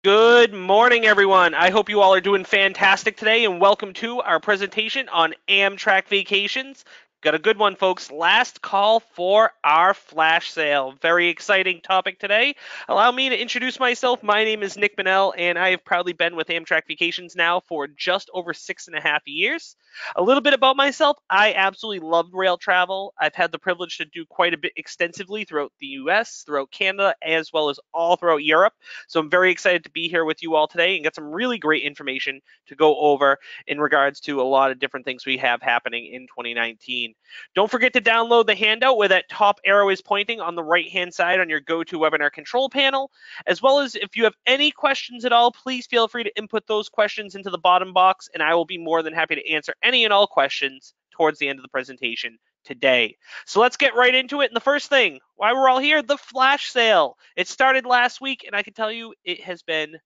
Good morning, everyone. I hope you all are doing fantastic today, and welcome to our presentation on Amtrak Vacations. Got a good one, folks. Last call for our flash sale. Very exciting topic today. Allow me to introduce myself. My name is Nick Bonnell, and I have proudly been with Amtrak Vacations now for just over 6.5 years. A little bit about myself. I absolutely love rail travel. I've had the privilege to do quite a bit extensively throughout the US, throughout Canada, as well as all throughout Europe. So I'm very excited to be here with you all today and get some really great information to go over in regards to a lot of different things we have happening in 2019. Don't forget to download the handout where that top arrow is pointing on the right-hand side on your GoToWebinar control panel, as well as if you have any questions at all, please feel free to input those questions into the bottom box, and I will be more than happy to answer any and all questions towards the end of the presentation today. So let's get right into it. And the first thing, why we're all here, the flash sale. It started last week, and I can tell you it has been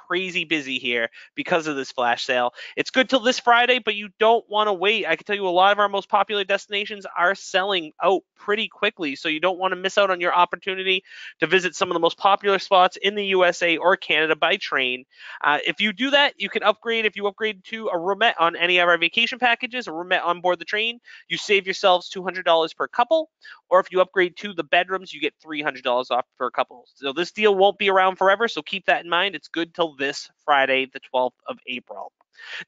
crazy busy here because of this flash sale. It's good till this Friday, but you don't want to wait. I can tell you a lot of our most popular destinations are selling out pretty quickly, so you don't want to miss out on your opportunity to visit some of the most popular spots in the USA or Canada by train. If you do that, you can upgrade. If you upgrade to a roomette on any of our vacation packages, a roomette on board the train, you save yourselves $200 per couple, or if you upgrade to the bedrooms, you get $300 off per couple. So this deal won't be around forever, so keep that in mind. It's good till this Friday, the 12th of April.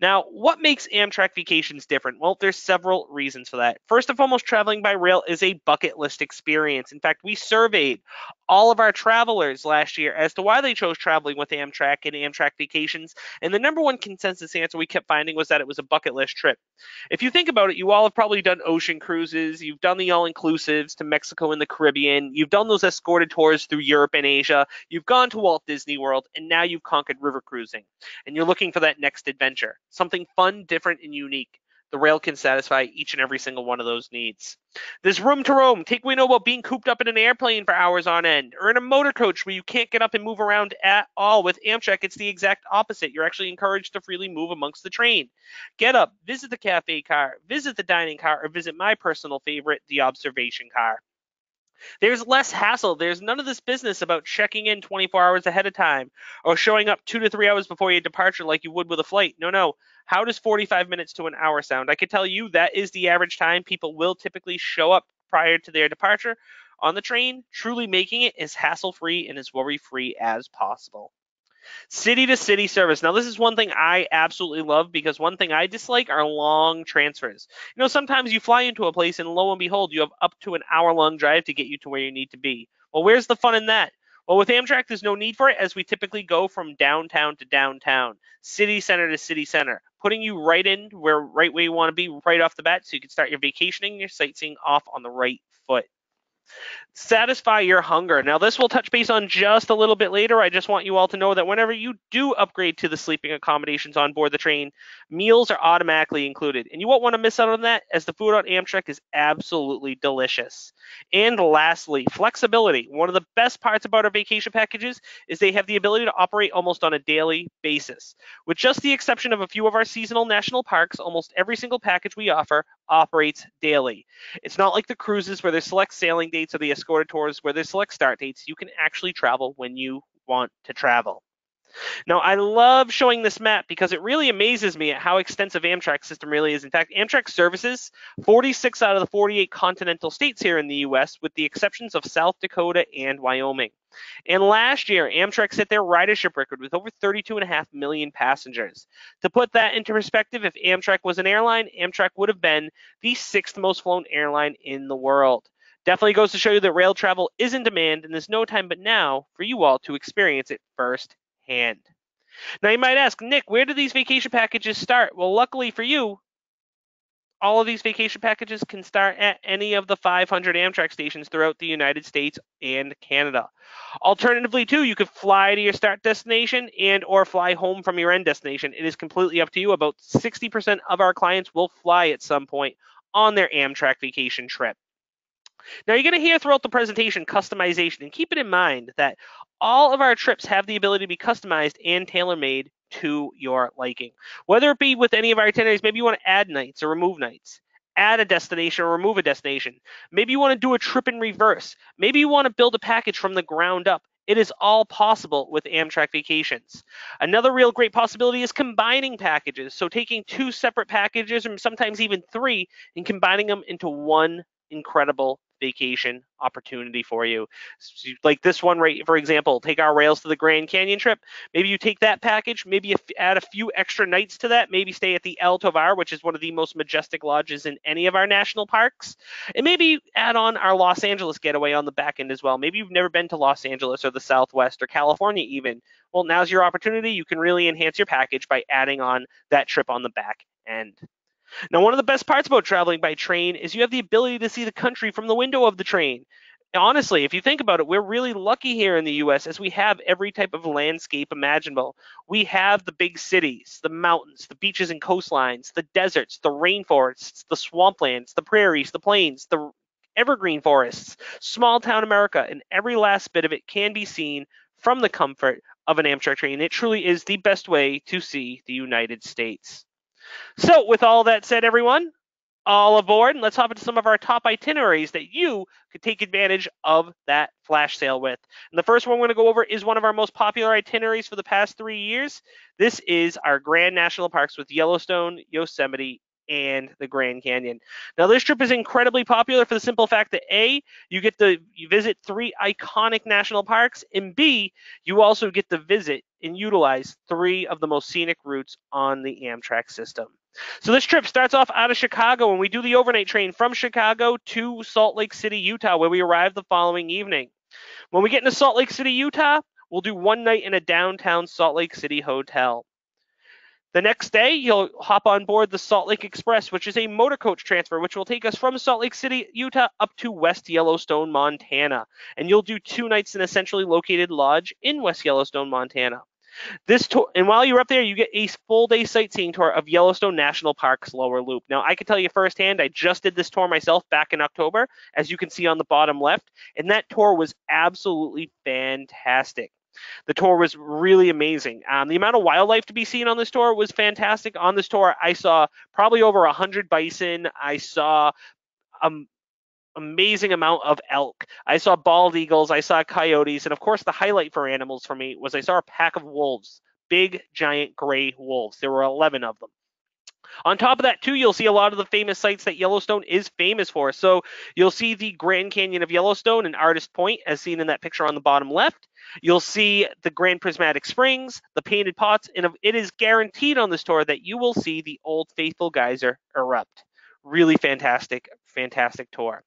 Now, what makes Amtrak Vacations different? Well, there's several reasons for that. First and foremost, traveling by rail is a bucket list experience. In fact, we surveyed all of our travelers last year as to why they chose traveling with Amtrak and Amtrak Vacations, and the number one consensus answer we kept finding was that it was a bucket list trip. If you think about it, you all have probably done ocean cruises, you've done the all-inclusives to Mexico and the Caribbean, you've done those escorted tours through Europe and Asia, you've gone to Walt Disney World, and now you've conquered river cruising, and you're looking for that next adventure, something fun, different, and unique. The rail can satisfy each and every single one of those needs. There's room to roam. Take what we know about being cooped up in an airplane for hours on end, or in a motor coach where you can't get up and move around at all. With Amtrak, it's the exact opposite. You're actually encouraged to freely move amongst the train. Get up, visit the cafe car, visit the dining car, or visit my personal favorite, the observation car. There's less hassle. There's none of this business about checking in 24 hours ahead of time or showing up 2 to 3 hours before your departure like you would with a flight. No. How does 45 minutes to an hour sound? I can tell you that is the average time people will typically show up prior to their departure on the train, truly making it as hassle-free and as worry-free as possible. City to city service. Now, this is one thing I absolutely love because one thing I dislike are long transfers. Sometimes you fly into a place and lo and behold, you have up to an hour-long drive to get you to where you need to be. Well, where's the fun in that? Well, with Amtrak, there's no need for it as we typically go from downtown to downtown, city center to city center, putting you right where you want to be right off the bat so you can start your vacationing and your sightseeing off on the right foot. Satisfy your hunger. Now, this will touch base on just a little bit later. I just want you all to know that whenever you do upgrade to the sleeping accommodations on board the train, meals are automatically included. And you won't want to miss out on that as the food on Amtrak is absolutely delicious. And lastly, flexibility. One of the best parts about our vacation packages is they have the ability to operate almost on a daily basis. With just the exception of a few of our seasonal national parks, almost every single package we offer operates daily. It's not like the cruises where there's select sailing dates or the escorted tours where there's select start dates. You can actually travel when you want to travel. Now, I love showing this map because it really amazes me at how extensive Amtrak's system really is. In fact, Amtrak services 46 out of the 48 continental states here in the U.S., with the exceptions of South Dakota and Wyoming. And last year, Amtrak set their ridership record with over 32.5 million passengers. To put that into perspective, if Amtrak was an airline, Amtrak would have been the 6th most flown airline in the world. Definitely goes to show you that rail travel is in demand, and there's no time but now for you all to experience it firsthand. Now, you might ask, Nick, where do these vacation packages start? Well, luckily for you, all of these vacation packages can start at any of the 500 Amtrak stations throughout the United States and Canada. Alternatively, too, you could fly to your start destination and or fly home from your end destination. It is completely up to you. About 60% of our clients will fly at some point on their Amtrak vacation trip. Now, you're going to hear throughout the presentation customization, and keep it in mind that all of our trips have the ability to be customized and tailor-made to your liking. Whether it be with any of our itineraries, maybe you want to add nights or remove nights, add a destination or remove a destination. Maybe you want to do a trip in reverse. Maybe you want to build a package from the ground up. It is all possible with Amtrak Vacations. Another real great possibility is combining packages. So taking two separate packages, or sometimes even three, and combining them into one incredible vacation opportunity for you. Like this one, right? For example, take our rails to the Grand Canyon trip. Maybe you take that package, maybe add a few extra nights to that, maybe stay at the El Tovar, which is one of the most majestic lodges in any of our national parks, and maybe add on our Los Angeles getaway on the back end as well. Maybe you've never been to Los Angeles or the Southwest or California even. Well, now's your opportunity. You can really enhance your package by adding on that trip on the back end. Now, one of the best parts about traveling by train is you have the ability to see the country from the window of the train. Honestly, if you think about it, we're really lucky here in the US as we have every type of landscape imaginable. We have the big cities, the mountains, the beaches and coastlines, the deserts, the rainforests, the swamplands, the prairies, the plains, the evergreen forests, small town America, and every last bit of it can be seen from the comfort of an Amtrak train. It truly is the best way to see the United States. So, with all that said, everyone, all aboard, and let's hop into some of our top itineraries that you could take advantage of that flash sale with. And the first one we're going to go over is one of our most popular itineraries for the past 3 years. This is our Grand National Parks with Yellowstone, Yosemite, and the Grand Canyon. Now, this trip is incredibly popular for the simple fact that A, you visit 3 iconic national parks, and B, you also get to visit and utilize 3 of the most scenic routes on the Amtrak system. So this trip starts off out of Chicago, and we do the overnight train from Chicago to Salt Lake City, Utah, where we arrive the following evening. When we get into Salt Lake City, Utah, we'll do one night in a downtown Salt Lake City hotel. The next day, you'll hop on board the Salt Lake Express, which is a motor coach transfer, which will take us from Salt Lake City, Utah, up to West Yellowstone, Montana. And you'll do 2 nights in a centrally located lodge in West Yellowstone, Montana. This tour, and while you're up there, you get a full-day sightseeing tour of Yellowstone National Park's lower loop. Now, I can tell you firsthand, I just did this tour myself back in October, as you can see on the bottom left, and that tour was absolutely fantastic. The tour was really amazing. The amount of wildlife to be seen on this tour was fantastic. On this tour, I saw probably over 100 bison. I saw amazing amount of elk. I saw bald eagles. I saw coyotes. And of course, the highlight for animals for me was I saw a pack of wolves, big, giant gray wolves. There were 11 of them. On top of that, too, you'll see a lot of the famous sites that Yellowstone is famous for. So you'll see the Grand Canyon of Yellowstone and Artist Point, as seen in that picture on the bottom left. You'll see the Grand Prismatic Springs, the Painted Pots, and it is guaranteed on this tour that you will see the Old Faithful Geyser erupt. Really fantastic, fantastic tour.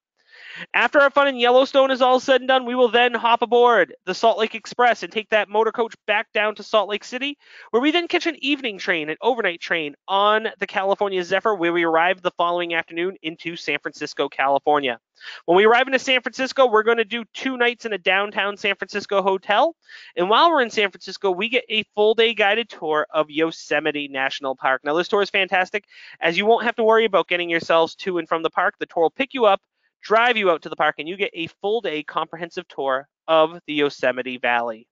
After our fun in Yellowstone is all said and done, we will then hop aboard the Salt Lake Express and take that motor coach back down to Salt Lake City, where we then catch an evening train, an overnight train on the California Zephyr, where we arrive the following afternoon into San Francisco, California. When we arrive into San Francisco, we're going to do 2 nights in a downtown San Francisco hotel. And while we're in San Francisco, we get a full-day guided tour of Yosemite National Park. Now, this tour is fantastic, as you won't have to worry about getting yourselves to and from the park. The tour will pick you up, drive you out to the park, and you get a full-day comprehensive tour of the Yosemite Valley.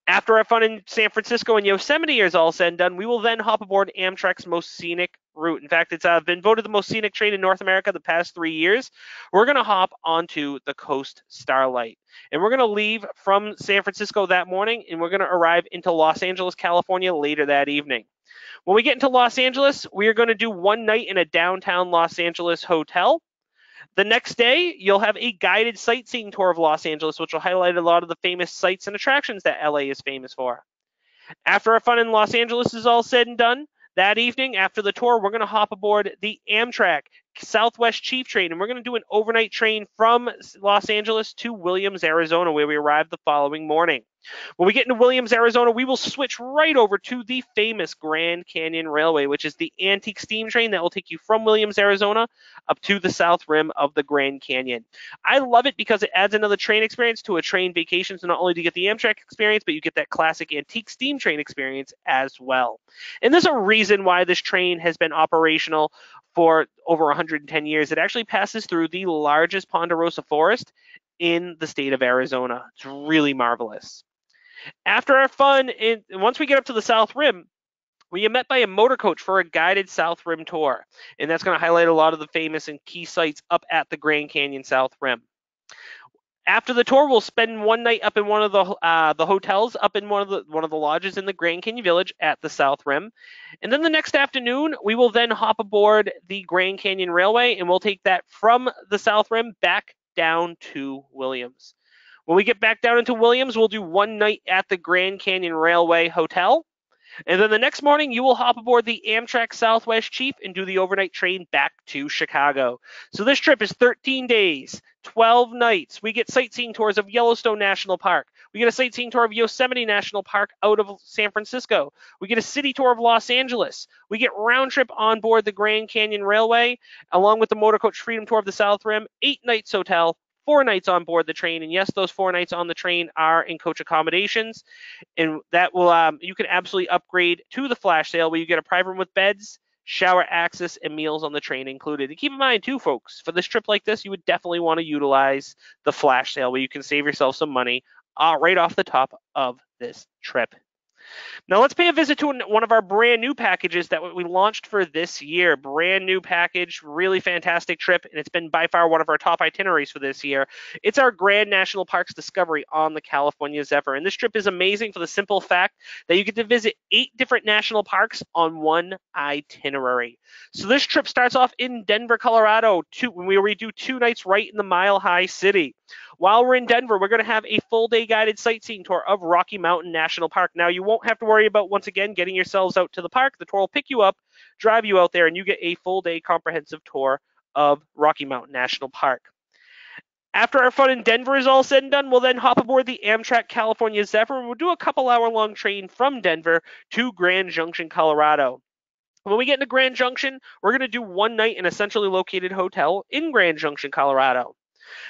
After our fun in San Francisco and Yosemite is all said and done, we will then hop aboard Amtrak's most scenic route. In fact, it's been voted the most scenic train in North America the past 3 years. We're going to hop onto the Coast Starlight. And we're going to leave from San Francisco that morning, and we're going to arrive into Los Angeles, California later that evening. When we get into Los Angeles, we are going to do one night in a downtown Los Angeles hotel. The next day, you'll have a guided sightseeing tour of Los Angeles, which will highlight a lot of the famous sites and attractions that LA is famous for. After our fun in Los Angeles is all said and done, that evening, after the tour, we're going to hop aboard the Amtrak Southwest Chief Train, and we're going to do an overnight train from Los Angeles to Williams, Arizona, where we arrive the following morning. When we get into Williams, Arizona, we will switch right over to the famous Grand Canyon Railway, which is the antique steam train that will take you from Williams, Arizona, up to the south rim of the Grand Canyon. I love it because it adds another train experience to a train vacation, so not only do you get the Amtrak experience, but you get that classic antique steam train experience as well. And there's a reason why this train has been operational for over 110 years. It actually passes through the largest ponderosa forest in the state of Arizona. It's really marvelous. After our fun, once we get up to the South Rim, we are met by a motor coach for a guided South Rim tour. And that's going to highlight a lot of the famous and key sites up at the Grand Canyon South Rim. After the tour, we'll spend one night up in one of the hotels up in one of the lodges in the Grand Canyon Village at the South Rim, and then the next afternoon we will then hop aboard the Grand Canyon Railway, and we'll take that from the South Rim back down to Williams. When we get back down into Williams, we'll do one night at the Grand Canyon Railway Hotel. And then the next morning, you will hop aboard the Amtrak Southwest Chief and do the overnight train back to Chicago. So this trip is 13 days, 12 nights. We get sightseeing tours of Yellowstone National Park. We get a sightseeing tour of Yosemite National Park out of San Francisco. We get a city tour of Los Angeles. We get round trip on board the Grand Canyon Railway, along with the Motor Coach Freedom Tour of the South Rim, 8 nights hotel, 4 nights on board the train. And yes, those 4 nights on the train are in coach accommodations. And that will you can absolutely upgrade to the flash sale where you get a private room with beds, shower access, and meals on the train included. And keep in mind too, folks, for this trip like this, you would definitely want to utilize the flash sale where you can save yourself some money right off the top of this trip. Now let's pay a visit to one of our brand new packages that we launched for this year. Brand new package, really fantastic trip, and it's been by far one of our top itineraries for this year. It's our Grand National Parks Discovery on the California Zephyr, and this trip is amazing for the simple fact that you get to visit 8 different national parks on one itinerary. So this trip starts off in Denver, Colorado, where we do 2 nights right in the Mile High City. While we're in Denver, we're going to have a full-day guided sightseeing tour of Rocky Mountain National Park. Now, you won't have to worry about, once again, getting yourselves out to the park. The tour will pick you up, drive you out there, and you get a full-day comprehensive tour of Rocky Mountain National Park. After our fun in Denver is all said and done, we'll then hop aboard the Amtrak California Zephyr, and we'll do a couple-hour-long train from Denver to Grand Junction, Colorado. When we get into Grand Junction, we're going to do one night in a centrally located hotel in Grand Junction, Colorado.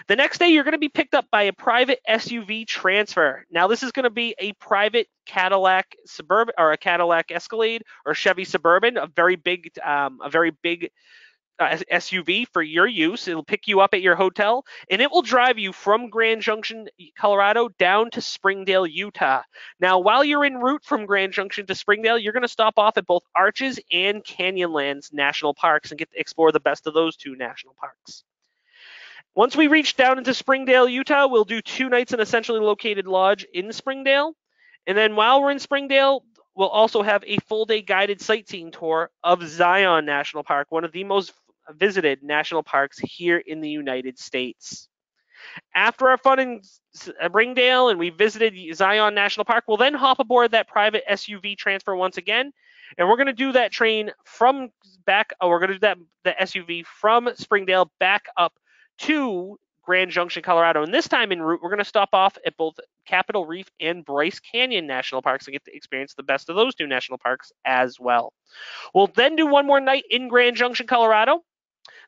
The next day, you're going to be picked up by a private SUV transfer. Now, this is going to be a private Cadillac Suburban or a Cadillac Escalade or Chevy Suburban, a very big SUV for your use. It'll pick you up at your hotel, and it will drive you from Grand Junction, Colorado, down to Springdale, Utah. Now, while you're en route from Grand Junction to Springdale, you're going to stop off at both Arches and Canyonlands National Parks and get to explore the best of those 2 national parks. Once we reach down into Springdale, Utah, we'll do 2 nights in a centrally located lodge in Springdale. And then while we're in Springdale, we'll also have a full-day guided sightseeing tour of Zion National Park, one of the most visited national parks here in the United States. After our fun in Springdale and we visited Zion National Park, we'll then hop aboard that private SUV transfer once again. And we're going to do that train we're going to do the SUV from Springdale back up to Grand Junction, Colorado. And this time en route, we're going to stop off at both Capitol Reef and Bryce Canyon National Parks and get to experience the best of those 2 national parks as well. We'll then do one more night in Grand Junction, Colorado.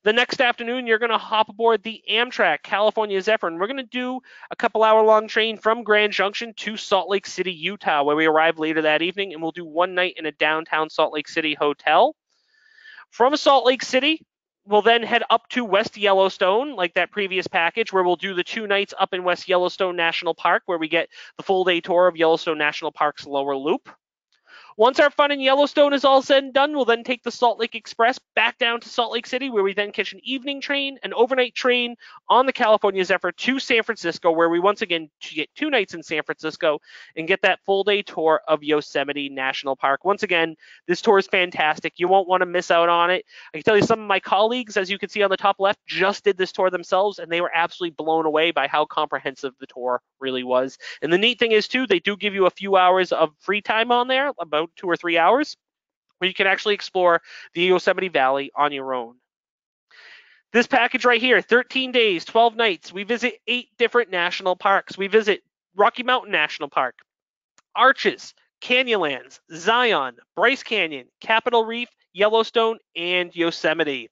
The next afternoon, you're going to hop aboard the Amtrak California Zephyr, and we're going to do a couple-hour-long train from Grand Junction to Salt Lake City, Utah, where we arrive later that evening, and we'll do one night in a downtown Salt Lake City hotel. From Salt Lake City, we'll then head up to West Yellowstone, like that previous package, where we'll do the 2 nights up in West Yellowstone National Park, where we get the full-day tour of Yellowstone National Park's lower loop. Once our fun in Yellowstone is all said and done, we'll then take the Salt Lake Express back down to Salt Lake City, where we then catch an evening train, an overnight train on the California Zephyr to San Francisco, where we once again get 2 nights in San Francisco and get that full-day tour of Yosemite National Park. Once again, this tour is fantastic. You won't want to miss out on it. I can tell you some of my colleagues, as you can see on the top left, just did this tour themselves, and they were absolutely blown away by how comprehensive the tour really was. And the neat thing is, too, they do give you a few hours of free time on there, about 2 or 3 hours, where you can actually explore the Yosemite Valley on your own. This package right here, 13 days, 12 nights, we visit 8 different national parks. We visit Rocky Mountain National Park, Arches, Canyonlands, Zion, Bryce Canyon, Capitol Reef, Yellowstone, and Yosemite.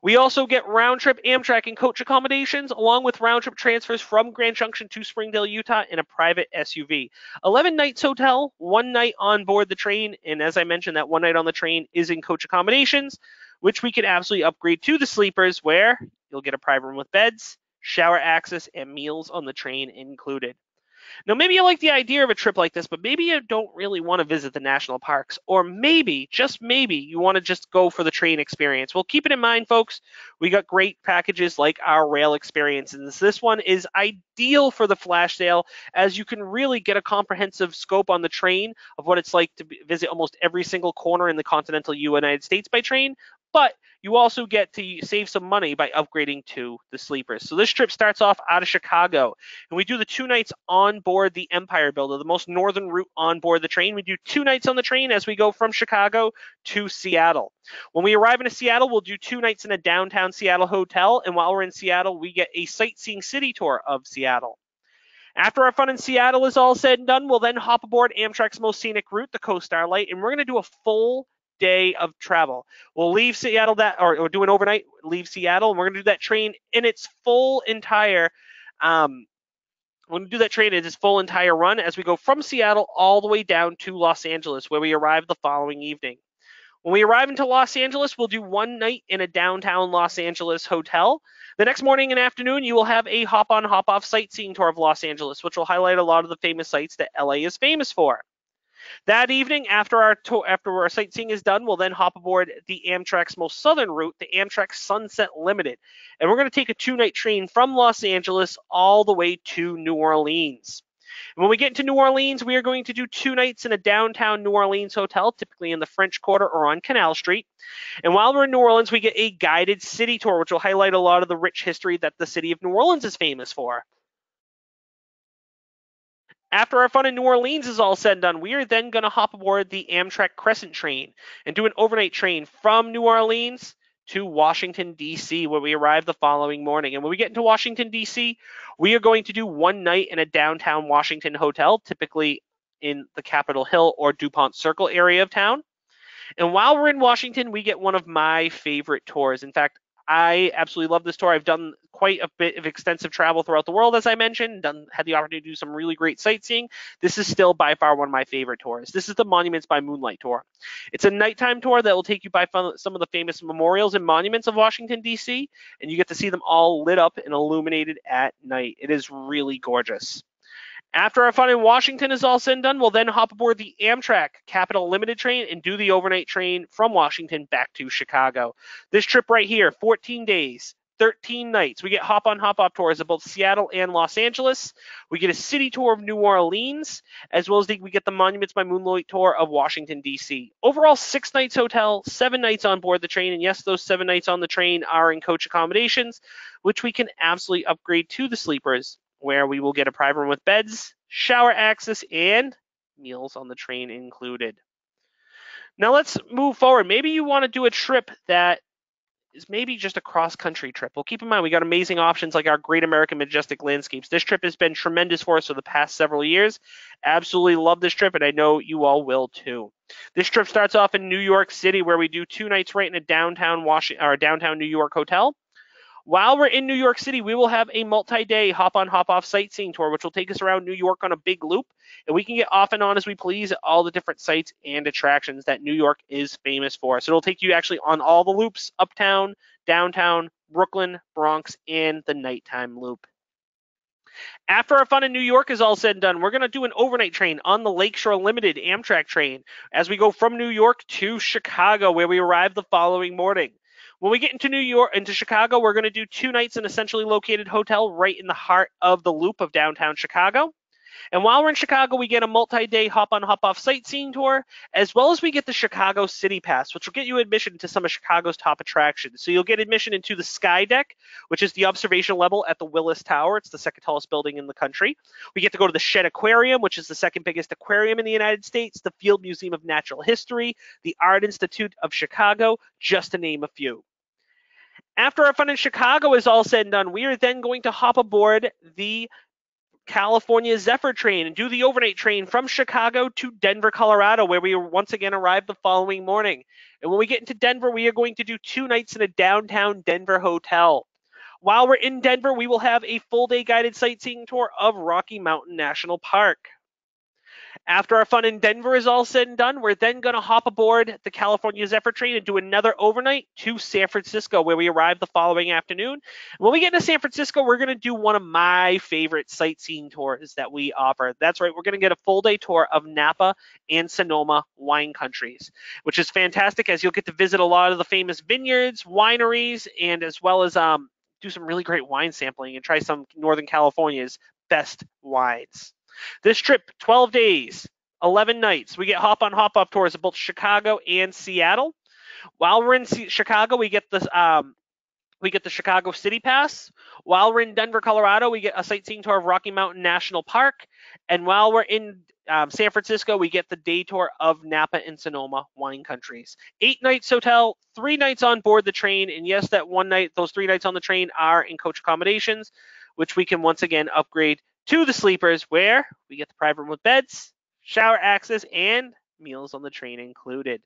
We also get round-trip Amtrak and coach accommodations, along with round-trip transfers from Grand Junction to Springdale, Utah, in a private SUV. 11 nights hotel, 1 night on board the train, and as I mentioned, that 1 night on the train is in coach accommodations, which we can absolutely upgrade to the sleepers, where you'll get a private room with beds, shower access, and meals on the train included. Now, maybe you like the idea of a trip like this, but maybe you don't really want to visit the national parks, or maybe, just maybe, you want to just go for the train experience. Well, keep it in mind, folks, we got great packages like our rail experience, and this one is ideal for the flash sale, as you can really get a comprehensive scope on the train of what it's like to visit almost every single corner in the continental United States by train, but you also get to save some money by upgrading to the sleepers. So this trip starts off out of Chicago, and we do the 2 nights on board the Empire Builder, the most northern route on board the train. We do 2 nights on the train as we go from Chicago to Seattle. When we arrive in Seattle, we'll do 2 nights in a downtown Seattle hotel, and while we're in Seattle, we get a sightseeing city tour of Seattle. After our fun in Seattle is all said and done, we'll then hop aboard Amtrak's most scenic route, the Coast Starlight, and we're going to do a full day of travel. We'll leave Seattle or do an overnight, leave Seattle, and we're going to do that train in its full entire we're going to do that train in its full entire run as we go from Seattle all the way down to Los Angeles, where we arrive the following evening. When we arrive into Los Angeles, we'll do 1 night in a downtown Los Angeles hotel. The next morning and afternoon, you will have a hop-on, hop-off sightseeing tour of Los Angeles, which will highlight a lot of the famous sites that LA is famous for. That evening, after our sightseeing is done, we'll then hop aboard the Amtrak's most southern route, the Amtrak Sunset Limited. And we're going to take a 2-night train from Los Angeles all the way to New Orleans. And when we get into New Orleans, we are going to do 2 nights in a downtown New Orleans hotel, typically in the French Quarter or on Canal Street. And while we're in New Orleans, we get a guided city tour, which will highlight a lot of the rich history that the city of New Orleans is famous for. After our fun in New Orleans is all said and done, we are then going to hop aboard the Amtrak Crescent train and do an overnight train from New Orleans to Washington, D.C., where we arrive the following morning. And when we get into Washington, D.C., we are going to do 1 night in a downtown Washington hotel, typically in the Capitol Hill or DuPont Circle area of town. And while we're in Washington, we get one of my favorite tours. In fact, I absolutely love this tour. I've done quite a bit of extensive travel throughout the world, as I mentioned, had the opportunity to do some really great sightseeing. This is still by far one of my favorite tours. This is the Monuments by Moonlight tour. It's a nighttime tour that will take you by some of the famous memorials and monuments of Washington, D.C., and you get to see them all lit up and illuminated at night. It is really gorgeous. After our fun in Washington is all said and done, we'll then hop aboard the Amtrak Capital Limited train and do the overnight train from Washington back to Chicago. This trip right here, 14 days, 13 nights. We get hop-on, hop-off tours of both Seattle and Los Angeles. We get a city tour of New Orleans, as well as we get the Monuments by Moonlight tour of Washington, D.C. Overall, 6 nights hotel, 7 nights on board the train, and yes, those 7 nights on the train are in coach accommodations, which we can absolutely upgrade to the sleepers, where we will get a private room with beds, shower access, and meals on the train included. Now let's move forward. Maybe you want to do a trip that is maybe just a cross-country trip. Well, keep in mind, we got amazing options like our Great American Majestic Landscapes. This trip has been tremendous for us for the past several years. Absolutely love this trip, and I know you all will too. This trip starts off in New York City, where we do 2 nights right in a downtown New York hotel. While we're in New York City, we will have a multi-day hop-on, hop-off sightseeing tour, which will take us around New York on a big loop, and we can get off and on as we please at all the different sites and attractions that New York is famous for. So it'll take you actually on all the loops, uptown, downtown, Brooklyn, Bronx, and the nighttime loop. After our fun in New York is all said and done, we're going to do an overnight train on the Lakeshore Limited Amtrak train as we go from New York to Chicago, where we arrive the following morning. When we get into Chicago, we're going to do 2 nights in a centrally located hotel right in the heart of the loop of downtown Chicago. And while we're in Chicago, we get a multi-day hop-on, hop-off sightseeing tour, as well as we get the Chicago City Pass, which will get you admission to some of Chicago's top attractions. So you'll get admission into the Sky Deck, which is the observation level at the Willis Tower. It's the second tallest building in the country. We get to go to the Shedd Aquarium, which is the second biggest aquarium in the United States, the Field Museum of Natural History, the Art Institute of Chicago, just to name a few. After our fun in Chicago is all said and done, we are then going to hop aboard the California Zephyr train and do the overnight train from Chicago to Denver, Colorado, where we once again arrive the following morning. And when we get into Denver, we are going to do 2 nights in a downtown Denver hotel. While we're in Denver, we will have a full-day guided sightseeing tour of Rocky Mountain National Park. After our fun in Denver is all said and done, we're then going to hop aboard the California Zephyr train and do another overnight to San Francisco, where we arrive the following afternoon. When we get into San Francisco, we're going to do one of my favorite sightseeing tours that we offer. That's right, we're going to get a full day tour of Napa and Sonoma wine countries, which is fantastic, as you'll get to visit a lot of the famous vineyards, wineries, and as well as do some really great wine sampling and try some Northern California's best wines. This trip, 12 days, 11 nights. We get hop-on, hop-off tours of both Chicago and Seattle. While we're in Chicago, we get the Chicago City Pass. While we're in Denver, Colorado, we get a sightseeing tour of Rocky Mountain National Park. And while we're in San Francisco, we get the day tour of Napa and Sonoma wine countries. 8 nights hotel, 3 nights on board the train. And yes, that one night, those 3 nights on the train are in coach accommodations, which we can once again upgrade to the sleepers, where we get the private room with beds, shower access, and meals on the train included.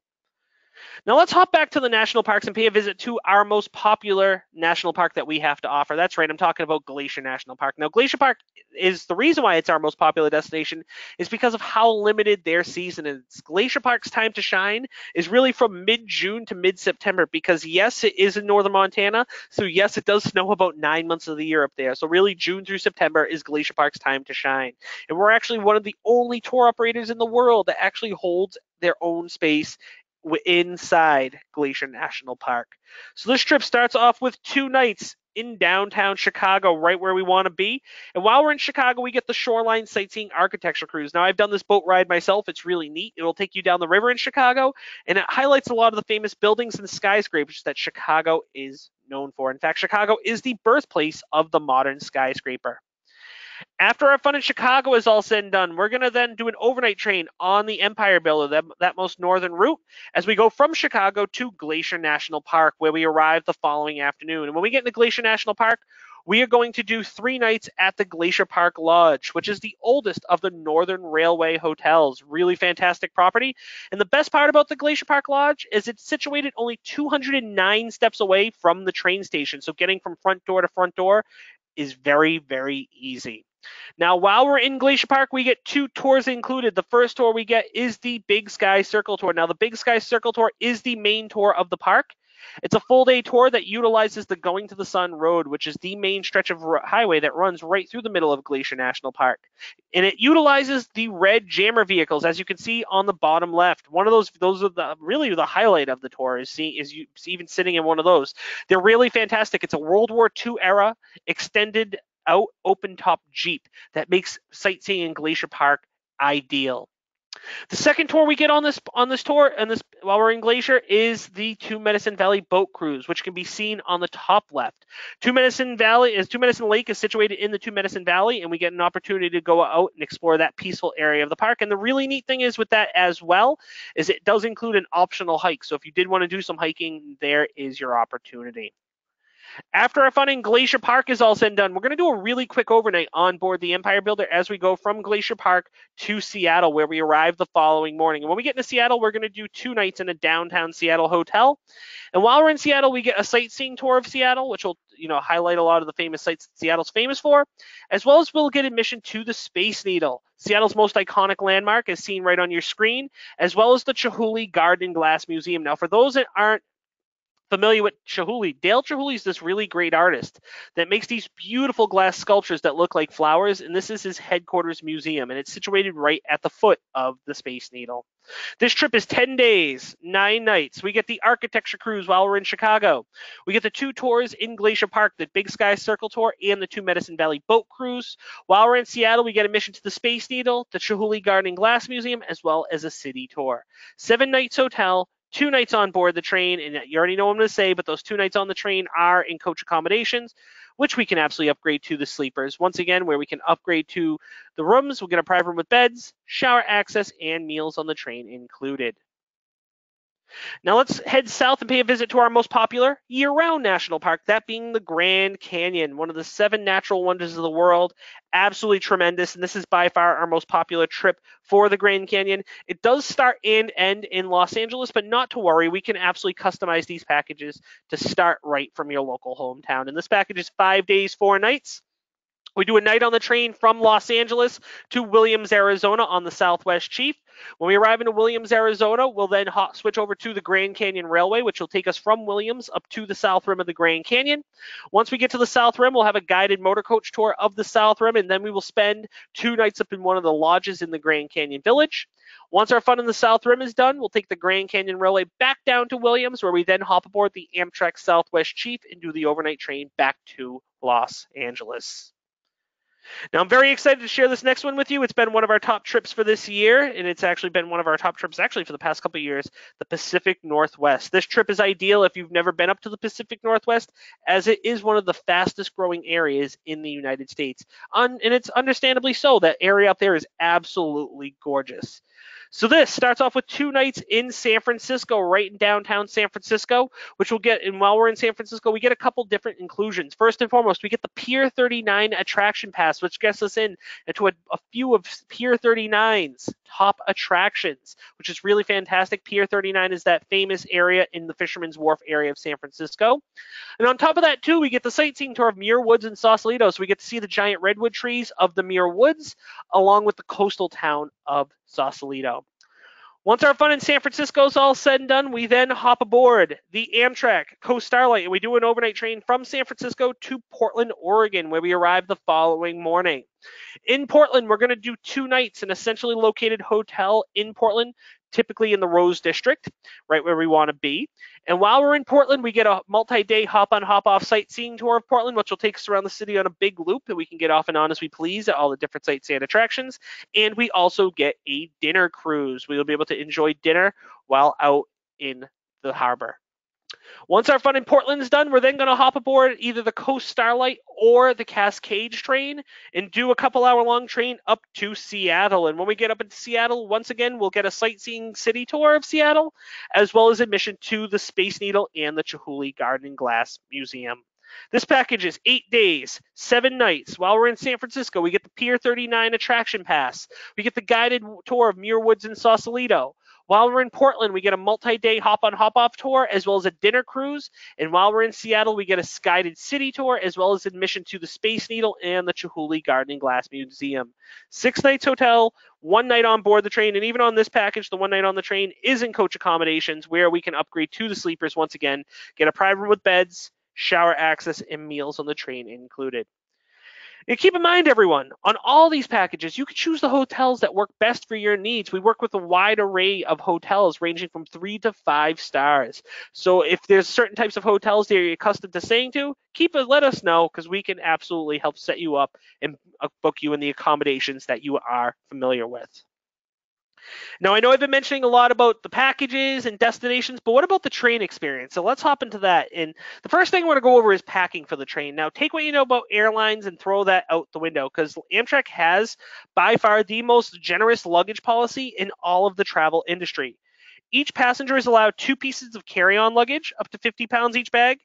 Now let's hop back to the national parks and pay a visit to our most popular national park that we have to offer. That's right, I'm talking about Glacier National Park. Now, Glacier Park is the reason why it's our most popular destination is because of how limited their season is. Glacier Park's time to shine is really from mid-June to mid-September because, yes, it is in northern Montana, so yes, it does snow about 9 months of the year up there. So really, June through September is Glacier Park's time to shine. And we're actually one of the only tour operators in the world that actually holds their own space inside Glacier National Park. So this trip starts off with 2 nights in downtown Chicago, right where we want to be. And while we're in Chicago, we get the Shoreline Sightseeing Architecture Cruise. Now, I've done this boat ride myself. It's really neat. It'll take you down the river in Chicago, and it highlights a lot of the famous buildings and skyscrapers that Chicago is known for. In fact, Chicago is the birthplace of the modern skyscraper. After our fun in Chicago is all said and done, we're going to then do an overnight train on the Empire Builder, that most northern route, as we go from Chicago to Glacier National Park, where we arrive the following afternoon. And when we get into Glacier National Park, we are going to do 3 nights at the Glacier Park Lodge, which is the oldest of the Northern Railway hotels. Really fantastic property. And the best part about the Glacier Park Lodge is it's situated only 209 steps away from the train station. So getting from front door to front door is very, very easy. Now, while we're in Glacier Park, we get 2 tours included. The first tour we get is the Big Sky Circle Tour. Now, the Big Sky Circle Tour is the main tour of the park. It's a full-day tour that utilizes the Going to the Sun Road, which is the main stretch of highway that runs right through the middle of Glacier National Park. And it utilizes the red jammer vehicles, as you can see on the bottom left. One of those are really the highlight of the tour, is you even sitting in one of those. They're really fantastic. It's a World War II era extended out open top Jeep that makes sightseeing in Glacier Park ideal. The second tour we get on this tour and this while we're in Glacier is the Two Medicine Valley boat cruise, which can be seen on the top left. Two Medicine Lake is situated in the Two Medicine Valley, and we get an opportunity to go out and explore that peaceful area of the park. And the really neat thing is with that as well is it does include an optional hike. So if you did want to do some hiking, there is your opportunity. After our fun in Glacier Park is all said and done, we're going to do a really quick overnight on board the Empire Builder as we go from Glacier Park to Seattle, where we arrive the following morning. And when we get into Seattle, we're going to do 2 nights in a downtown Seattle hotel. And while we're in Seattle, we get a sightseeing tour of Seattle, which will highlight a lot of the famous sites Seattle's famous for, as well as we'll get admission to the Space Needle, Seattle's most iconic landmark, as seen right on your screen, as well as the Chihuly Garden Glass Museum. Now, for those that aren't familiar with Chihuly, Dale Chihuly is this really great artist that makes these beautiful glass sculptures that look like flowers, and this is his headquarters museum, and it's situated right at the foot of the Space Needle. This trip is 10 days, 9 nights. We get the architecture cruise while we're in Chicago. We get the 2 tours in Glacier Park, the Big Sky Circle Tour and the Two Medicine Valley boat cruise. While we're in Seattle, we get admission to the Space Needle, the Chihuly Garden Glass Museum, as well as a city tour. 7 nights hotel, 2 nights on board the train, and you already know what I'm going to say, but those 2 nights on the train are in coach accommodations, which we can absolutely upgrade to the sleepers. Once again, where we can upgrade to the rooms, we'll get a private room with beds, shower access, and meals on the train included. Now let's head south and pay a visit to our most popular year-round national park, that being the Grand Canyon, one of the 7 natural wonders of the world. Absolutely tremendous, and this is by far our most popular trip for the Grand Canyon. It does start and end in Los Angeles, but not to worry, we can absolutely customize these packages to start right from your local hometown. And this package is 5 days, 4 nights. We do a night on the train from Los Angeles to Williams, Arizona on the Southwest Chief. When we arrive in Williams, Arizona, we'll then switch over to the Grand Canyon Railway, which will take us from Williams up to the South Rim of the Grand Canyon. Once we get to the South Rim, we'll have a guided motor coach tour of the South Rim, and then we will spend 2 nights up in one of the lodges in the Grand Canyon Village. Once our fun in the South Rim is done, we'll take the Grand Canyon Railway back down to Williams, where we then hop aboard the Amtrak Southwest Chief and do the overnight train back to Los Angeles. Now, I'm very excited to share this next one with you. It's been one of our top trips for this year, and it's actually been one of our top trips for the past couple of years, the Pacific Northwest. This trip is ideal if you've never been up to the Pacific Northwest, as it is one of the fastest growing areas in the United States. And it's understandably so. That area up there is absolutely gorgeous. So this starts off with 2 nights in San Francisco, right in downtown San Francisco, which we'll get, and while we're in San Francisco, we get a couple different inclusions. First and foremost, we get the Pier 39 attraction pass, which gets us into a few of Pier 39's top attractions, which is really fantastic. Pier 39 is that famous area in the Fisherman's Wharf area of San Francisco. And on top of that, too, we get the sightseeing tour of Muir Woods and Sausalito, so we get to see the giant redwood trees of the Muir Woods, along with the coastal town of Sausalito. Once our fun in San Francisco is all said and done, we then hop aboard the Amtrak Coast Starlight, and we do an overnight train from San Francisco to Portland, Oregon, where we arrive the following morning. In Portland, we're going to do 2 nights in a centrally located hotel in Portland, typically in the Rose District, right where we want to be. And while we're in Portland, we get a multi-day hop-on, hop-off sightseeing tour of Portland, which will take us around the city on a big loop, and we can get off and on as we please at all the different sites and attractions. And we also get a dinner cruise. We will be able to enjoy dinner while out in the harbor. Once our fun in Portland is done, we're then going to hop aboard either the Coast Starlight or the Cascades train and do a couple-hour-long train up to Seattle. And when we get up into Seattle, once again, we'll get a sightseeing city tour of Seattle, as well as admission to the Space Needle and the Chihuly Garden and Glass Museum. This package is 8 days, 7 nights. While we're in San Francisco, we get the Pier 39 attraction pass. We get the guided tour of Muir Woods and Sausalito. While we're in Portland, we get a multi-day hop-on, hop-off tour, as well as a dinner cruise. And while we're in Seattle, we get a guided city tour, as well as admission to the Space Needle and the Chihuly Garden and Glass Museum. 6 nights hotel, 1 night on board the train, and even on this package, the 1 night on the train is in coach accommodations, where we can upgrade to the sleepers once again, get a private room with beds, shower access, and meals on the train included. And keep in mind, everyone, on all these packages, you can choose the hotels that work best for your needs. We work with a wide array of hotels ranging from 3 to 5 stars. So if there's certain types of hotels that you're accustomed to staying to, let us know, because we can absolutely help set you up and book you in the accommodations that you are familiar with. Now, I know I've been mentioning a lot about the packages and destinations, but what about the train experience? So let's hop into that. And the first thing I want to go over is packing for the train. Now, take what you know about airlines and throw that out the window, because Amtrak has by far the most generous luggage policy in all of the travel industry. Each passenger is allowed 2 pieces of carry-on luggage, up to 50 pounds each bag,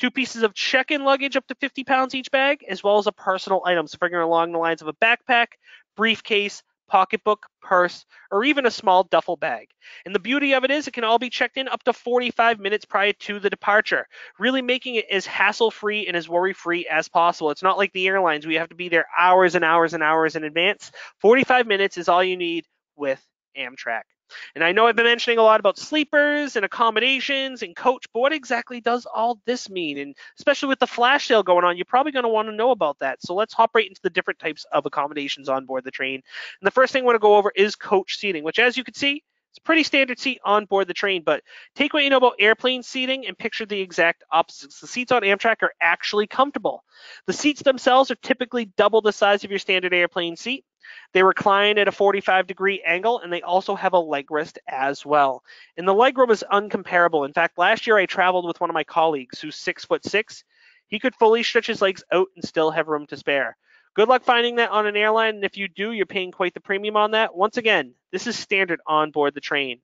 2 pieces of check-in luggage, up to 50 pounds each bag, as well as a personal item, so figuring along the lines of a backpack, briefcase, pocketbook, purse, or even a small duffel bag. And the beauty of it is it can all be checked in up to 45 minutes prior to the departure, really making it as hassle-free and as worry-free as possible. It's not like the airlines where you have to be there hours and hours and hours in advance. 45 minutes is all you need with Amtrak. And I know I've been mentioning a lot about sleepers and accommodations and coach, but what exactly does all this mean? And especially with the flash sale going on, you're probably going to want to know about that. So let's hop right into the different types of accommodations on board the train. And the first thing I want to go over is coach seating, which, as you can see, it's a pretty standard seat on board the train, but take what you know about airplane seating and picture the exact opposites. The seats on Amtrak are actually comfortable. The seats themselves are typically double the size of your standard airplane seat. They recline at a 45-degree angle, and they also have a leg rest as well. And the leg room is uncomparable. In fact, last year I traveled with one of my colleagues who's 6'6". He could fully stretch his legs out and still have room to spare. Good luck finding that on an airline, and if you do, you're paying quite the premium on that. Once again, this is standard on board the train.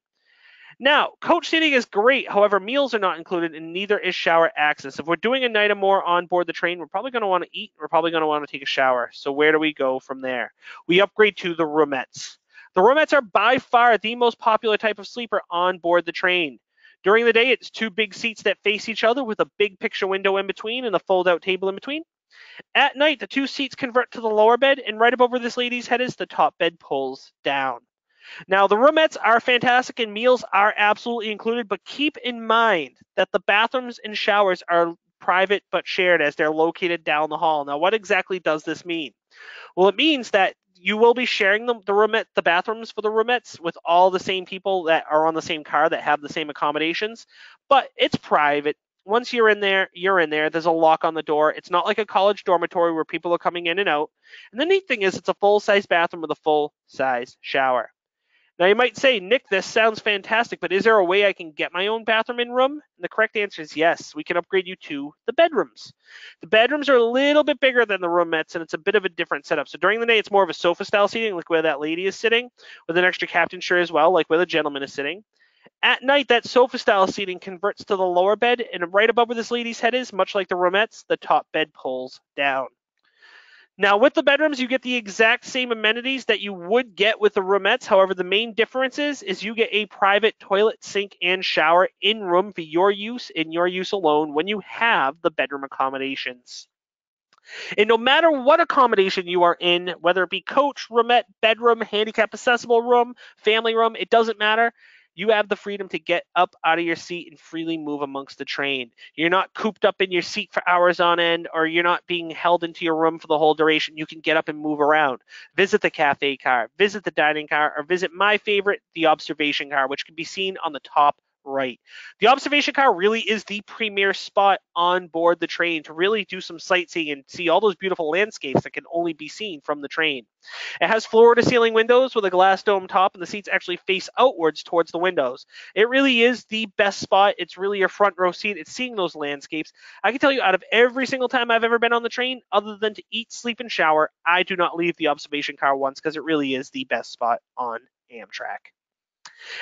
Now, coach seating is great. However, meals are not included, and neither is shower access. If we're doing a night or more on board the train, we're probably going to want to eat. We're probably going to want to take a shower. So where do we go from there? We upgrade to the roomettes. The roomettes are by far the most popular type of sleeper on board the train. During the day, it's 2 big seats that face each other with a big picture window in between and a fold-out table in between. At night, the two seats convert to the lower bed, and right above where this lady's head is, the top bed pulls down. Now, the roomettes are fantastic and meals are absolutely included, but keep in mind that the bathrooms and showers are private but shared as they're located down the hall. Now, what exactly does this mean? Well, it means that you will be sharing the bathrooms for the roomettes with all the same people that are on the same car that have the same accommodations, but it's private. Once you're in there, you're in there. There's a lock on the door. It's not like a college dormitory where people are coming in and out. And the neat thing is it's a full-size bathroom with a full-size shower. Now you might say, Nick, this sounds fantastic, but is there a way I can get my own bathroom and room? And the correct answer is yes. We can upgrade you to the bedrooms. The bedrooms are a little bit bigger than the roomettes, and it's a bit of a different setup. So during the day, it's more of a sofa-style seating, like where that lady is sitting, with an extra captain chair as well, like where the gentleman is sitting. At night, that sofa-style seating converts to the lower bed, and right above where this lady's head is, much like the roomettes, the top bed pulls down. Now, with the bedrooms, you get the exact same amenities that you would get with the roomettes. However, the main difference is you get a private toilet, sink, and shower in room for your use and your use alone when you have the bedroom accommodations. And no matter what accommodation you are in, whether it be coach, roomette, bedroom, handicap accessible room, family room, it doesn't matter. You have the freedom to get up out of your seat and freely move amongst the train. You're not cooped up in your seat for hours on end, or you're not being held into your room for the whole duration. You can get up and move around. Visit the cafe car, visit the dining car, or visit my favorite, the observation car, which can be seen on the top right. The observation car really is the premier spot on board the train to really do some sightseeing and see all those beautiful landscapes that can only be seen from the train. It has floor-to-ceiling windows with a glass dome top, and the seats actually face outwards towards the windows. It really is the best spot. It's really your front row seat. It's seeing those landscapes. I can tell you, out of every single time I've ever been on the train, other than to eat, sleep, and shower, I do not leave the observation car once because it really is the best spot on Amtrak.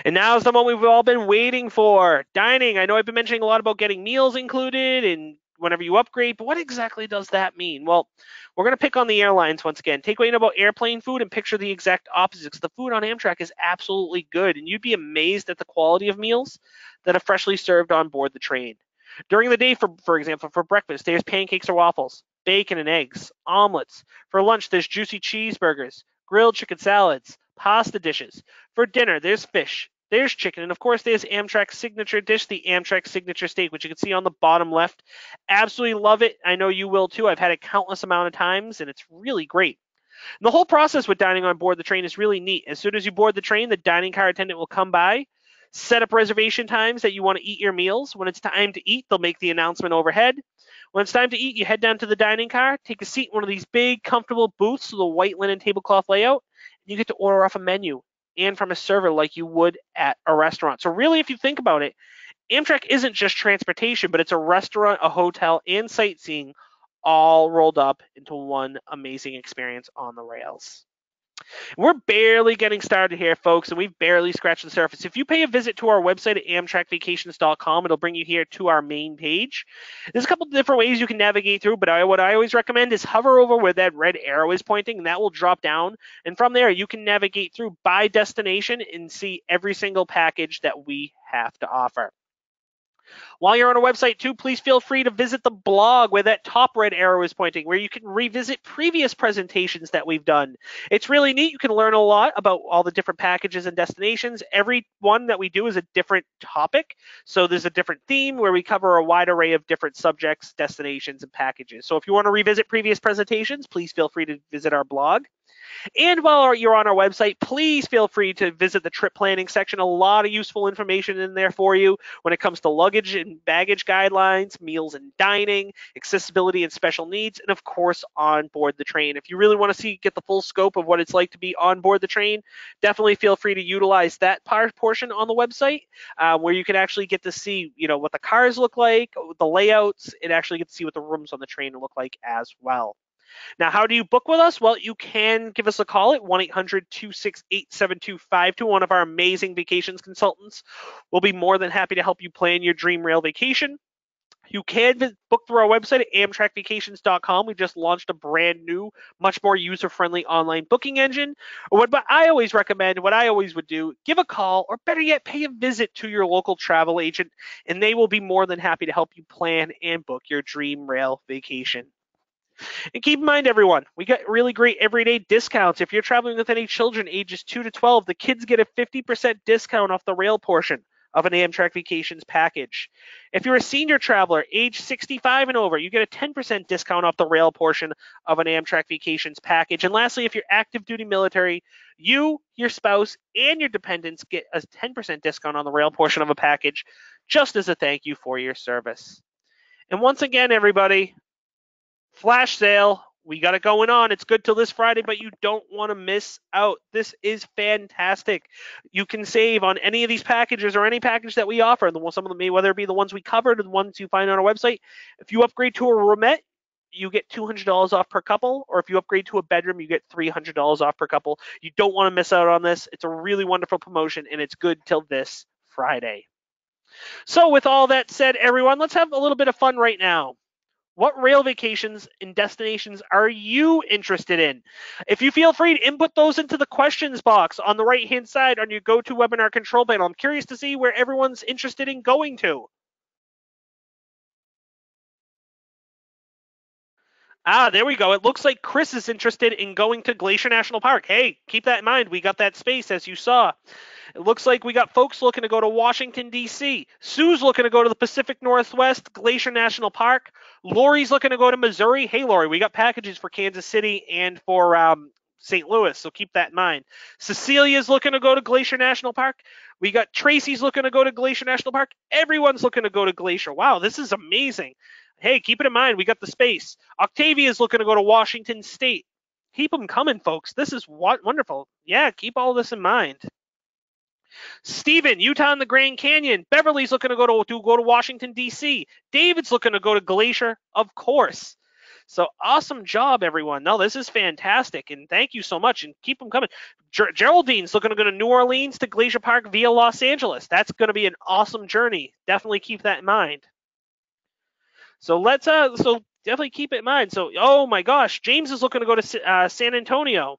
And now is the moment we've all been waiting for. Dining. I know I've been mentioning a lot about getting meals included and whenever you upgrade, but what exactly does that mean? Well, we're going to pick on the airlines once again. Take what you know about airplane food and picture the exact opposite, because the food on Amtrak is absolutely good, and you'd be amazed at the quality of meals that are freshly served on board the train. During the day, for example, for breakfast, there's pancakes or waffles, bacon and eggs, omelets. For lunch, there's juicy cheeseburgers, grilled chicken salads, pasta dishes. For dinner, there's fish, there's chicken, and of course there's Amtrak's signature dish, the Amtrak signature steak, which you can see on the bottom left. Absolutely love it. I know you will too. I've had it countless amount of times, and it's really great. And the whole process with dining on board the train is really neat. As soon as you board the train, the dining car attendant will come by, set up reservation times that you want to eat your meals. When it's time to eat, they'll make the announcement overhead. When it's time to eat, you head down to the dining car, take a seat in one of these big, comfortable booths with a white linen tablecloth layout, and you get to order off a menu and from a server like you would at a restaurant. So really, if you think about it, Amtrak isn't just transportation, but it's a restaurant, a hotel, and sightseeing all rolled up into one amazing experience on the rails. We're barely getting started here, folks, and we've barely scratched the surface. If you pay a visit to our website at amtrakvacations.com, it'll bring you here to our main page. There's a couple of different ways you can navigate through, but what I always recommend is hover over where that red arrow is pointing, and that will drop down. And from there, you can navigate through by destination and see every single package that we have to offer. While you're on our website too, please feel free to visit the blog where that top red arrow is pointing, where you can revisit previous presentations that we've done. It's really neat. You can learn a lot about all the different packages and destinations. Every one that we do is a different topic. So there's a different theme where we cover a wide array of different subjects, destinations, and packages. So if you want to revisit previous presentations, please feel free to visit our blog. And while you're on our website, please feel free to visit the trip planning section. A lot of useful information in there for you when it comes to luggage and baggage guidelines, meals and dining, accessibility and special needs, and of course, on board the train. If you really want to get the full scope of what it's like to be on board the train, definitely feel free to utilize that portion on the website where you can actually get to see, what the cars look like, the layouts, and actually get to see what the rooms on the train look like as well. Now, how do you book with us? Well, you can give us a call at 1-800-268-7252. One of our amazing vacations consultants will be more than happy to help you plan your dream rail vacation. You can book through our website at amtrakvacations.com. We just launched a brand new, much more user-friendly online booking engine. Or what I always recommend, what I always would do, give a call, or better yet, pay a visit to your local travel agent, and they will be more than happy to help you plan and book your dream rail vacation. And keep in mind, everyone, we got really great everyday discounts. If you're traveling with any children ages 2 to 12, the kids get a 50% discount off the rail portion of an Amtrak Vacations package. If you're a senior traveler age 65 and over, you get a 10% discount off the rail portion of an Amtrak Vacations package. And lastly, if you're active duty military, you, your spouse, and your dependents get a 10% discount on the rail portion of a package just as a thank you for your service. And once again, everybody, flash sale. We got it going on. It's good till this Friday, but you don't want to miss out. This is fantastic. You can save on any of these packages or any package that we offer. Some of them, whether it be the ones we covered or the ones you find on our website. If you upgrade to a roomette, you get $200 off per couple, or if you upgrade to a bedroom, you get $300 off per couple. You don't want to miss out on this. It's a really wonderful promotion, and it's good till this Friday. So with all that said, everyone, let's have a little bit of fun right now. What rail vacations and destinations are you interested in? If you feel free to input those into the questions box on the right-hand side on your GoToWebinar control panel. I'm curious to see where everyone's interested in going to. There we go. It looks like Chris is interested in going to Glacier National Park. Hey, keep that in mind. We got that space, as you saw. It looks like we got folks looking to go to Washington, D.C. Sue's looking to go to the Pacific Northwest, Glacier National Park. Lori's looking to go to Missouri. Hey, Lori, we got packages for Kansas City and for St. Louis, so keep that in mind. Cecilia's looking to go to Glacier National Park. We got Tracy's looking to go to Glacier National Park. Everyone's looking to go to Glacier. Wow, this is amazing. Hey, keep it in mind. We got the space. Octavia's looking to go to Washington State. Keep them coming, folks. This is wonderful. Yeah, keep all this in mind. Stephen, Utah and the Grand Canyon. Beverly's looking to go to Washington, D.C. David's looking to go to Glacier, of course. So awesome job, everyone. No, this is fantastic, and thank you so much, and keep them coming. Geraldine's looking to go to New Orleans to Glacier Park via Los Angeles. That's going to be an awesome journey. Definitely keep that in mind. So let's definitely keep it in mind. So, oh my gosh, James is looking to go to San Antonio.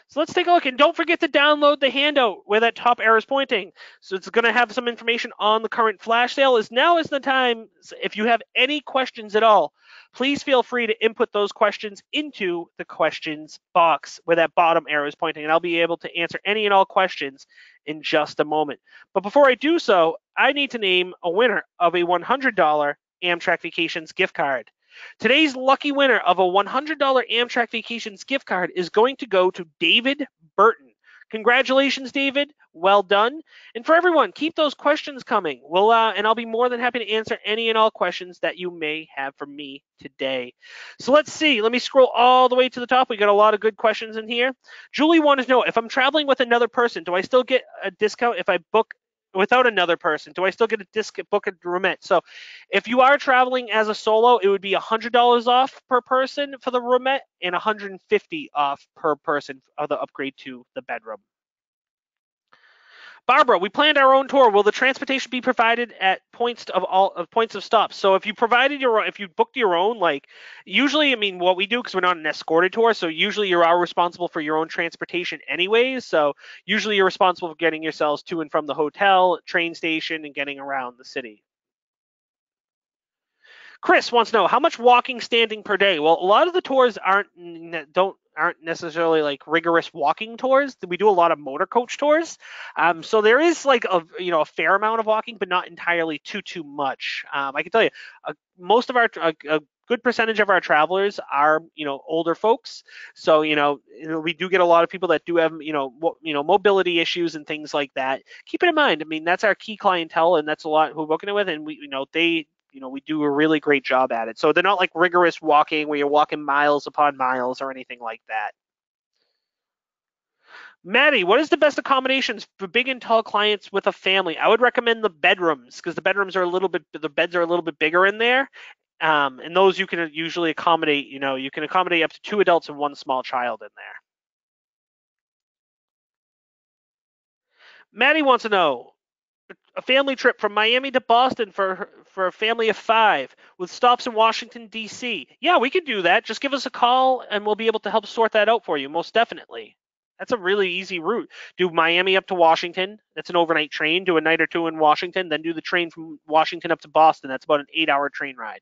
So let's take a look, and don't forget to download the handout where that top arrow is pointing. So it's going to have some information on the current flash sale. Now is the time. If you have any questions at all, please feel free to input those questions into the questions box where that bottom arrow is pointing, and I'll be able to answer any and all questions in just a moment. But before I do so, I need to name a winner of a $100 Amtrak Vacations gift card. Today's lucky winner of a $100 Amtrak Vacations gift card is going to go to David Burton. Congratulations, David. Well done. And for everyone, keep those questions coming. And I'll be more than happy to answer any and all questions that you may have for me today. So let's see. Let me scroll all the way to the top. We got a lot of good questions in here. Julie wanted to know, if I'm traveling with another person, do I still get a discount if I book without another person? Do I still get a discount book a roomette? So if you are traveling as a solo, it would be $100 off per person for the roomette and $150 off per person of the upgrade to the bedroom. Barbara, we planned our own tour. Will the transportation be provided at points of stops? So if you booked your own, like usually, I mean, what we do, because we're not an escorted tour, so usually you are responsible for your own transportation anyways. So usually you're responsible for getting yourselves to and from the hotel, train station, and getting around the city. Chris wants to know, how much walking standing per day? Well, a lot of the tours aren't necessarily like rigorous walking tours. We do a lot of motor coach tours, so there is like a fair amount of walking, but not entirely too much. I can tell you, most of our a good percentage of our travelers are older folks, so we do get a lot of people that do have mobility issues and things like that. Keep it in mind. I mean, that's our key clientele, and that's a lot who we're working with, and we do a really great job at it. So they're not like rigorous walking where you're walking miles upon miles or anything like that. Maddie, what is the best accommodations for big and tall clients with a family? I would recommend the bedrooms, because the beds are a little bit bigger in there. And those you can usually accommodate, you can accommodate up to 2 adults and 1 small child in there. Maddie wants to know, a family trip from Miami to Boston for a family of 5 with stops in Washington, D.C. Yeah, we could do that. Just give us a call and we'll be able to help sort that out for you, most definitely. That's a really easy route. Do Miami up to Washington. That's an overnight train. Do a night or 2 in Washington. Then do the train from Washington up to Boston. That's about an 8-hour train ride.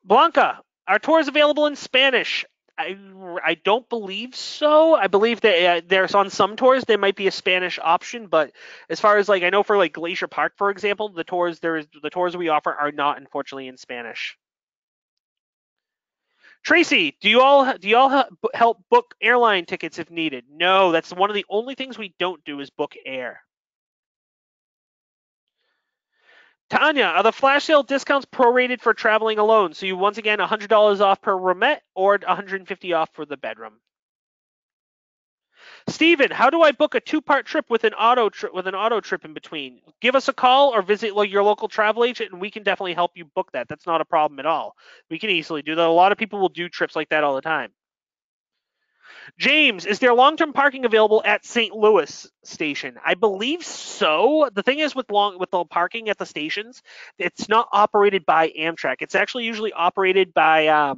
Blanca, are tours available in Spanish? I don't believe so. I believe that there's on some tours there might be a Spanish option, but as far as like I know for like Glacier Park, for example, the tours we offer are not unfortunately in Spanish. Tracy, do y'all help book airline tickets if needed? No, that's one of the only things we don't do is book air. Tanya, are the flash sale discounts prorated for traveling alone? So you once again $100 off per roomette or 150 off for the bedroom. Steven, how do I book a two-part trip with an auto trip in between? Give us a call or visit your local travel agent, and we can definitely help you book that. That's not a problem at all. We can easily do that. A lot of people will do trips like that all the time. James, is there long-term parking available at St. Louis station? I believe so. The thing is with the parking at the stations, it's not operated by Amtrak. It's actually usually operated by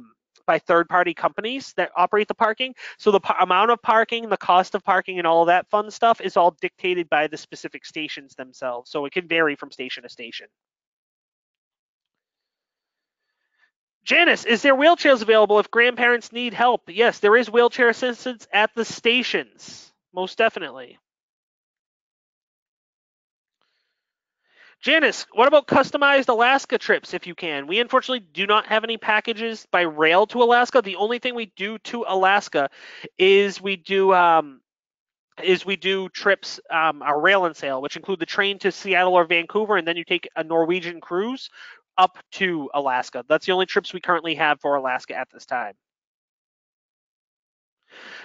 third-party companies that operate the parking. So the amount of parking, the cost of parking, and all of that fun stuff is all dictated by the specific stations themselves. So it can vary from station to station. Janice, is there wheelchairs available if grandparents need help? Yes, there is wheelchair assistance at the stations. Most definitely. Janice, what about customized Alaska trips if you can? We unfortunately do not have any packages by rail to Alaska. The only thing we do to Alaska is we do trips, our rail and sail, which include the train to Seattle or Vancouver, and then you take a Norwegian cruise up to Alaska. That's the only trips we currently have for Alaska at this time.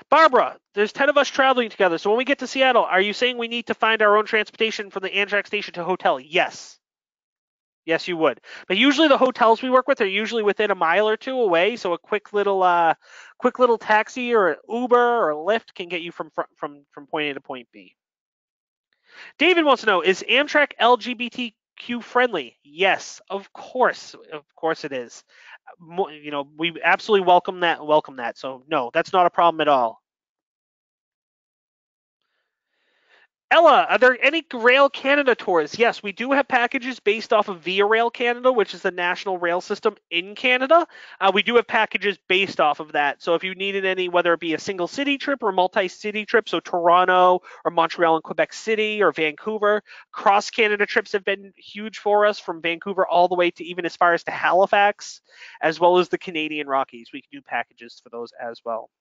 Barbara, there's 10 of us traveling together. So when we get to Seattle, are you saying we need to find our own transportation from the Amtrak station to hotel? Yes. Yes, you would. But usually the hotels we work with are usually within a mile or two away, so a quick little taxi or an Uber or a Lyft can get you from point A to point B. David wants to know, is Amtrak LGBTQ friendly? Yes, of course. Of course it is. We absolutely welcome that. So no, that's not a problem at all. Ella, are there any Rail Canada tours? Yes, we do have packages based off of Via Rail Canada, which is the national rail system in Canada. We do have packages based off of that. So if you needed any, whether it be a single city trip or multi-city trip, so Toronto or Montreal and Quebec City or Vancouver, cross Canada trips have been huge for us from Vancouver all the way to even as far as to Halifax, as well as the Canadian Rockies. We can do packages for those as well.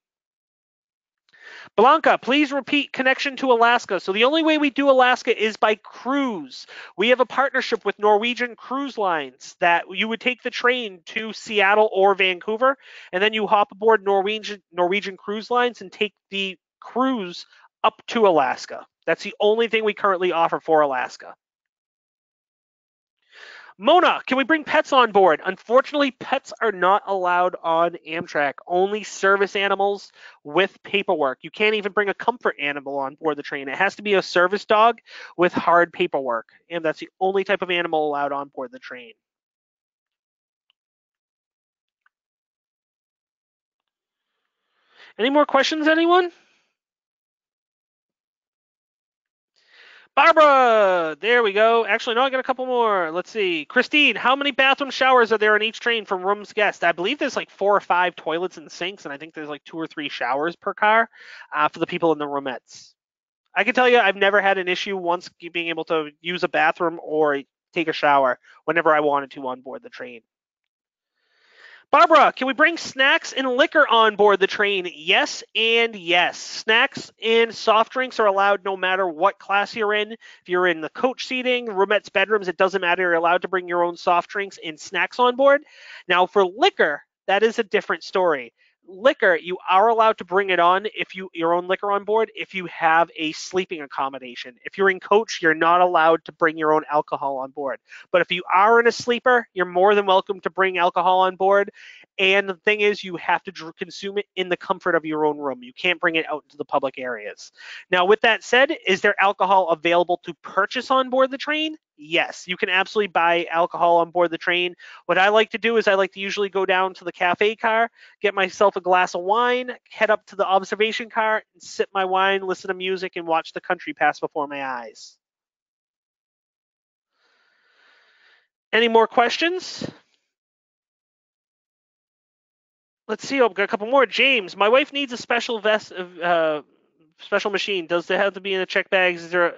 Blanca, please repeat connection to Alaska. So the only way we do Alaska is by cruise. We have a partnership with Norwegian Cruise Lines that you would take the train to Seattle or Vancouver, and then you hop aboard Norwegian Cruise Lines and take the cruise up to Alaska. That's the only thing we currently offer for Alaska. Mona, can we bring pets on board? Unfortunately, pets are not allowed on Amtrak. Only service animals with paperwork. You can't even bring a comfort animal on board the train. It has to be a service dog with hard paperwork. And that's the only type of animal allowed on board the train. Any more questions, anyone? Barbara, there we go. Actually, no, I got a couple more. Let's see. Christine, how many bathroom showers are there on each train from rooms guest? I believe there's like 4 or 5 toilets and sinks, and I think there's like 2 or 3 showers per car for the people in the roomettes. I can tell you, I've never had an issue once being able to use a bathroom or take a shower whenever I wanted to on board the train. Barbara, can we bring snacks and liquor on board the train? Yes and yes. Snacks and soft drinks are allowed no matter what class you're in. If you're in the coach seating, roommates, bedrooms, it doesn't matter. You're allowed to bring your own soft drinks and snacks on board. Now, for liquor, that is a different story. Liquor, you are allowed to bring it on if your own liquor on board if you have a sleeping accommodation. If you're in coach, you're not allowed to bring your own alcohol on board. But if you are in a sleeper, you're more than welcome to bring alcohol on board. And the thing is, you have to consume it in the comfort of your own room. You can't bring it out into the public areas. Now, with that said, is there alcohol available to purchase on board the train? Yes, you can absolutely buy alcohol on board the train. What I like to do is I like to usually go down to the cafe car, get myself a glass of wine, head up to the observation car, and sip my wine, listen to music, and watch the country pass before my eyes. Any more questions? Let's see. I've got a couple more. James, my wife needs a special special machine. Does it have to be in the check bags? Is there?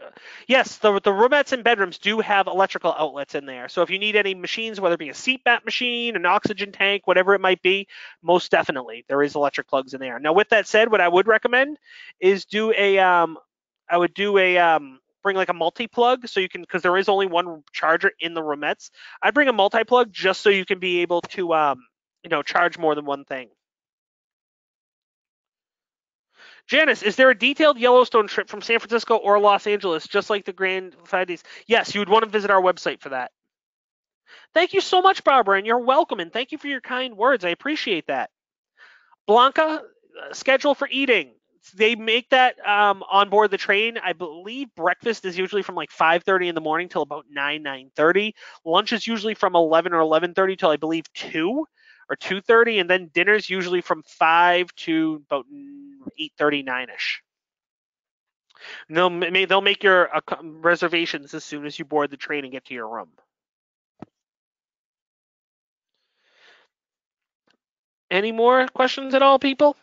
Yes, the roomettes and bedrooms do have electrical outlets in there. So if you need any machines, whether it be a seat mat machine, an oxygen tank, whatever it might be, most definitely there is electric plugs in there. Now, with that said, what I would recommend is do a I would do a bring like a multi-plug so you can, because there is only one charger in the roomettes. I'd bring a multi-plug just so you can be able to charge more than one thing. Janice, is there a detailed Yellowstone trip from San Francisco or Los Angeles, just like the Grand 5 days? Yes, you would want to visit our website for that. Thank you so much, Barbara, and you're welcome, and thank you for your kind words. I appreciate that. Blanca, schedule for eating. They make that on board the train. I believe breakfast is usually from like 5:30 in the morning till about 9:30. Lunch is usually from 11 or 11:30 till I believe 2 or 2:30, and then dinner's usually from 5 to about 8:30, 9ish. They'll make your reservations as soon as you board the train and get to your room. Any more questions at all, people?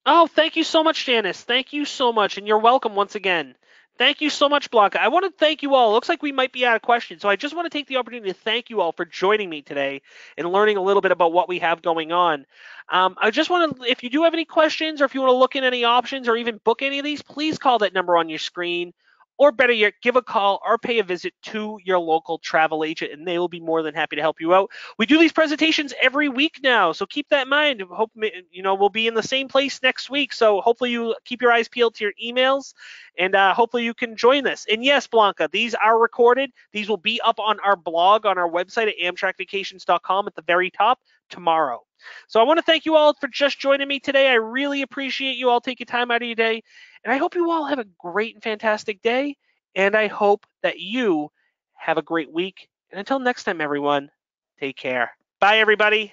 Oh, thank you so much, Janice. Thank you so much, and you're welcome once again. Thank you so much, Blanca. I want to thank you all. It looks like we might be out of questions, so I just want to take the opportunity to thank you all for joining me today and learning a little bit about what we have going on. I just want to, if you do have any questions or if you want to look in any options or even book any of these, please call that number on your screen. Or better yet, give a call or pay a visit to your local travel agent, and they will be more than happy to help you out. We do these presentations every week now, so keep that in mind. Hope we'll be in the same place next week, so hopefully you keep your eyes peeled to your emails, and hopefully you can join this. And yes, Blanca, these are recorded. These will be up on our blog on our website at amtrakvacations.com at the very top tomorrow. So I want to thank you all for just joining me today. I really appreciate you all taking time out of your day. And I hope you all have a great and fantastic day. And I hope that you have a great week. And until next time, everyone, take care. Bye, everybody.